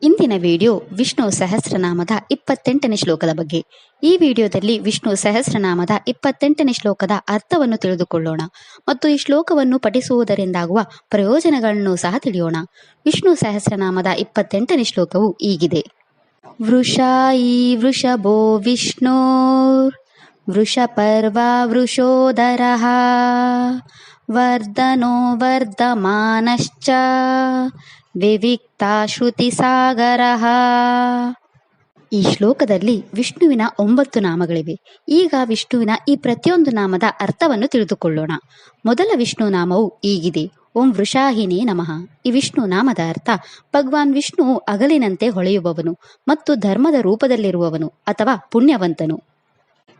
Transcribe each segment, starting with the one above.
ಇಂದಿನ ವಿಡಿಯೋ ವಿಷ್ಣು ಸಹಸ್ರನಾಮದ 28ನೇ ಶ್ಲೋಕದ ಬಗ್ಗೆ. ಈ ವಿಡಿಯೋದಲ್ಲಿ ವಿಷ್ಣು ಸಹಸ್ರನಾಮದ 28ನೇ ಶ್ಲೋಕದ ಅರ್ಥವನ್ನು ತಿಳಿದುಕೊಳ್ಳೋಣ ಮತ್ತು ಈ ಶ್ಲೋಕವನ್ನು ಪಠಿಸುವುದರಿಂದಾಗುವ ಪ್ರಯೋಜನಗಳನ್ನು ಸಹ ತಿಳಿಯೋಣ. ವಿಷ್ಣು ಸಹಸ್ರನಾಮದ 28ನೇ ಶ್ಲೋಕವು ಹೀಗಿದೆ. ವೃಷಾಯಿ ವೃಷಭೋ ವಿಷ್ಣು ವೃಷಪರ್ವ ವೃಷೋದರಃ ವರ್ಧನೋ ವರ್ಧಮಾನಶ್ಚ ವಿವಿಕ್ತ ಶ್ರುತಿ ಸಾಗರಃ. ಈ ಶ್ಲೋಕದಲ್ಲಿ ವಿಷ್ಣುವಿನ 9 ನಾಮಗಳಿವೆ. ಈಗ ವಿಷ್ಣುವಿನ ಈ ಪ್ರತಿಯೊಂದು ನಾಮದ ಅರ್ಥವನ್ನು ತಿಳಿದುಕೊಳ್ಳೋಣ. ಮೊದಲ ವಿಷ್ಣು ನಾಮವು ಹೀಗಿದೆ. ಓಂ ವೃಷಾಹಿನೇ ನಮಃ. ಈ ವಿಷ್ಣು ನಾಮದ ಅರ್ಥ ಭಗವಾನ್ ವಿಷ್ಣುವು ಹಗಲಿನಂತೆ ಹೊಳೆಯುವವನು ಮತ್ತು ಧರ್ಮದ ರೂಪದಲ್ಲಿರುವವನು ಅಥವಾ ಪುಣ್ಯವಂತನು.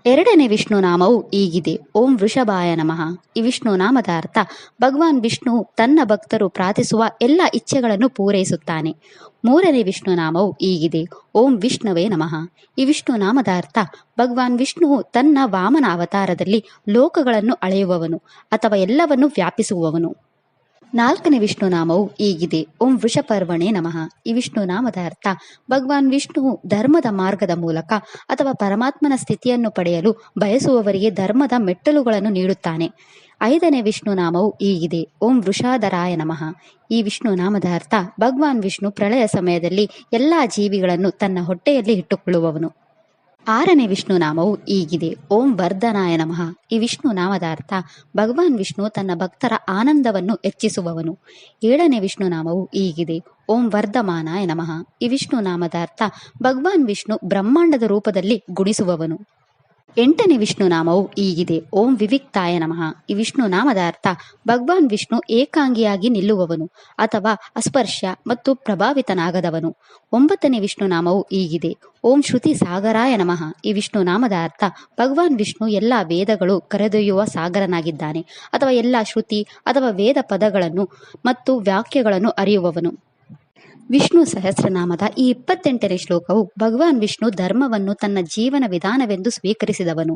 ಎರಡನೇ ವಿಷ್ಣು ನಾಮವು ಹೀಗಿದೆ. ಓಂ ವೃಷಭಾಯ ನಮಃ. ಈ ವಿಷ್ಣು ನಾಮದ ಅರ್ಥ ಭಗವಾನ್ ವಿಷ್ಣು ತನ್ನ ಭಕ್ತರು ಪ್ರಾರ್ಥಿಸುವ ಎಲ್ಲ ಇಚ್ಛೆಗಳನ್ನು ಪೂರೈಸುತ್ತಾನೆ. ಮೂರನೇ ವಿಷ್ಣು ನಾಮವು ಹೀಗಿದೆ. ಓಂ ವಿಷ್ಣುವೇ ನಮಃ. ಈ ವಿಷ್ಣು ನಾಮದ ಅರ್ಥ ಭಗವಾನ್ ವಿಷ್ಣುವು ತನ್ನ ವಾಮನ ಅವತಾರದಲ್ಲಿ ಲೋಕಗಳನ್ನು ಅಳೆಯುವವನು ಅಥವಾ ಎಲ್ಲವನ್ನು ವ್ಯಾಪಿಸುವವನು. ನಾಲ್ಕನೇ ವಿಷ್ಣು ನಾಮವು ಹೀಗಿದೆ. ಓಂ ವೃಷಪರ್ವಣೇ ನಮಃ. ಈ ವಿಷ್ಣು ನಾಮದ ಅರ್ಥ ಭಗವಾನ್ ವಿಷ್ಣುವು ಧರ್ಮದ ಮಾರ್ಗದ ಮೂಲಕ ಅಥವಾ ಪರಮಾತ್ಮನ ಸ್ಥಿತಿಯನ್ನು ಪಡೆಯಲು ಬಯಸುವವರಿಗೆ ಧರ್ಮದ ಮೆಟ್ಟಲುಗಳನ್ನು ನೀಡುತ್ತಾನೆ. ಐದನೇ ವಿಷ್ಣು ನಾಮವು ಹೀಗಿದೆ. ಓಂ ವೃಷಾಧರಾಯ ನಮಃ. ಈ ವಿಷ್ಣು ನಾಮದ ಅರ್ಥ ಭಗವಾನ್ ವಿಷ್ಣು ಪ್ರಳಯ ಸಮಯದಲ್ಲಿ ಎಲ್ಲಾ ಜೀವಿಗಳನ್ನು ತನ್ನ ಹೊಟ್ಟೆಯಲ್ಲಿ ಇಟ್ಟುಕೊಳ್ಳುವವನು. ಆರನೇ ವಿಷ್ಣು ನಾಮವು ಹೀಗಿದೆ. ಓಂ ವರ್ಧನಾಯ ನಮಃ. ಈ ವಿಷ್ಣು ನಾಮದ ಅರ್ಥ ಭಗವಾನ್ ವಿಷ್ಣು ತನ್ನ ಭಕ್ತರ ಆನಂದವನ್ನು ಹೆಚ್ಚಿಸುವವನು. ಏಳನೇ ವಿಷ್ಣು ನಾಮವು ಹೀಗಿದೆ. ಓಂ ವರ್ಧಮಾನಾಯ ನಮಃ. ಈ ವಿಷ್ಣು ನಾಮದ ಅರ್ಥ ಭಗವಾನ್ ವಿಷ್ಣು ಬ್ರಹ್ಮಾಂಡದ ರೂಪದಲ್ಲಿ ಗುಣಿಸುವವನು. ಎಂಟನೇ ವಿಷ್ಣು ನಾಮವು ಹೀಗಿದೆ. ಓಂ ವಿವಿಕ್ತಾಯ ನಮಃ. ಈ ವಿಷ್ಣು ನಾಮದ ಅರ್ಥ ಭಗವಾನ್ ವಿಷ್ಣು ಏಕಾಂಗಿಯಾಗಿ ನಿಲ್ಲುವವನು ಅಥವಾ ಅಸ್ಪರ್ಶ ಮತ್ತು ಪ್ರಭಾವಿತನಾಗದವನು. ಒಂಬತ್ತನೇ ವಿಷ್ಣು ನಾಮವು ಹೀಗಿದೆ. ಓಂ ಶ್ರುತಿ ಸಾಗರಾಯ ನಮಃ. ಈ ವಿಷ್ಣು ನಾಮದ ಅರ್ಥ ಭಗವಾನ್ ವಿಷ್ಣು ಎಲ್ಲ ವೇದಗಳು ಕರೆದೊಯ್ಯುವ ಸಾಗರನಾಗಿದ್ದಾನೆ ಅಥವಾ ಎಲ್ಲ ಶ್ರುತಿ ಅಥವಾ ವೇದ ಪದಗಳನ್ನು ಮತ್ತು ವಾಕ್ಯಗಳನ್ನು ಅರಿಯುವವನು. ವಿಷ್ಣು ಸಹಸ್ರನಾಮದ ಈ 28ನೇ ಶ್ಲೋಕವು ಭಗವಾನ್ ವಿಷ್ಣು ಧರ್ಮವನ್ನು ತನ್ನ ಜೀವನ ವಿಧಾನವೆಂದು ಸ್ವೀಕರಿಸಿದವನು.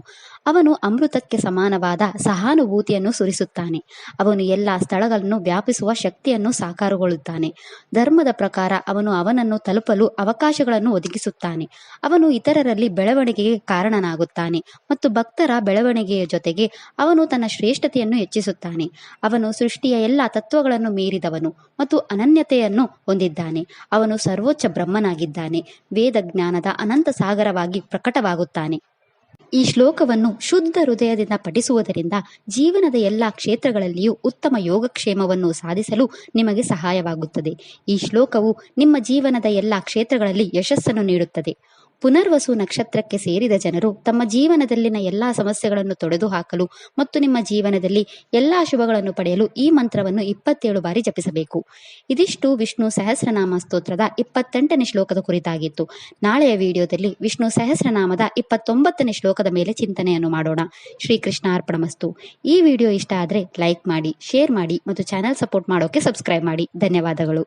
ಅವನು ಅಮೃತಕ್ಕೆ ಸಮಾನವಾದ ಸಹಾನುಭೂತಿಯನ್ನು ಸುರಿಸುತ್ತಾನೆ. ಅವನು ಎಲ್ಲ ಸ್ಥಳಗಳನ್ನು ವ್ಯಾಪಿಸುವ ಶಕ್ತಿಯನ್ನು ಸಾಕಾರಗೊಳ್ಳುತ್ತಾನೆ. ಧರ್ಮದ ಪ್ರಕಾರ ಅವನು ಅವನನ್ನು ತಲುಪಲು ಅವಕಾಶಗಳನ್ನು ಒದಗಿಸುತ್ತಾನೆ. ಅವನು ಇತರರಲ್ಲಿ ಬೆಳವಣಿಗೆಗೆ ಕಾರಣನಾಗುತ್ತಾನೆ ಮತ್ತು ಭಕ್ತರ ಬೆಳವಣಿಗೆಯ ಜೊತೆಗೆ ಅವನು ತನ್ನ ಶ್ರೇಷ್ಠತೆಯನ್ನು ಹೆಚ್ಚಿಸುತ್ತಾನೆ. ಅವನು ಸೃಷ್ಟಿಯ ಎಲ್ಲ ತತ್ವಗಳನ್ನು ಮೀರಿದವನು ಮತ್ತು ಅನನ್ಯತೆಯನ್ನು ಹೊಂದಿದ್ದಾನೆ. ಅವನು ಸರ್ವೋಚ್ಚ ಬ್ರಹ್ಮನಾಗಿದ್ದಾನೆ. ವೇದ ಜ್ಞಾನದ ಅನಂತ ಸಾಗರವಾಗಿ ಪ್ರಕಟವಾಗುತ್ತಾನೆ. ಈ ಶ್ಲೋಕವನ್ನು ಶುದ್ಧ ಹೃದಯದಿಂದ ಪಠಿಸುವುದರಿಂದ ಜೀವನದ ಎಲ್ಲ ಕ್ಷೇತ್ರಗಳಲ್ಲಿಯೂ ಉತ್ತಮ ಯೋಗಕ್ಷೇಮವನ್ನು ಸಾಧಿಸಲು ನಿಮಗೆ ಸಹಾಯವಾಗುತ್ತದೆ. ಈ ಶ್ಲೋಕವು ನಿಮ್ಮ ಜೀವನದ ಎಲ್ಲ ಕ್ಷೇತ್ರಗಳಲ್ಲಿ ಯಶಸ್ಸನ್ನು ನೀಡುತ್ತದೆ. ಪುನರ್ವಸು ನಕ್ಷತ್ರಕ್ಕೆ ಸೇರಿದ ಜನರು ತಮ್ಮ ಜೀವನದಲ್ಲಿನ ಎಲ್ಲಾ ಸಮಸ್ಯೆಗಳನ್ನು ತೊಡೆದುಹಾಕಲು ಮತ್ತು ನಿಮ್ಮ ಜೀವನದಲ್ಲಿ ಎಲ್ಲಾ ಶುಭಗಳನ್ನು ಪಡೆಯಲು ಈ ಮಂತ್ರವನ್ನು 27 ಬಾರಿ ಜಪಿಸಬೇಕು. ಇದಿಷ್ಟು ವಿಷ್ಣು ಸಹಸ್ರನಾಮ ಸ್ತೋತ್ರದ 28ನೇ ಶ್ಲೋಕದ ಕುರಿತಾಗಿತ್ತು. ನಾಳೆಯ ವಿಡಿಯೋದಲ್ಲಿ ವಿಷ್ಣು ಸಹಸ್ರನಾಮದ 29ನೇ ಶ್ಲೋಕದ ಮೇಲೆ ಚಿಂತನೆಯನ್ನು ಮಾಡೋಣ. ಶ್ರೀಕೃಷ್ಣ ಅರ್ಪಣಮಸ್ತು. ಈ ವಿಡಿಯೋ ಇಷ್ಟ ಆದರೆ ಲೈಕ್ ಮಾಡಿ, ಶೇರ್ ಮಾಡಿ ಮತ್ತು ಚಾನೆಲ್ ಸಪೋರ್ಟ್ ಮಾಡೋಕೆ ಸಬ್ಸ್ಕ್ರೈಬ್ ಮಾಡಿ. ಧನ್ಯವಾದಗಳು.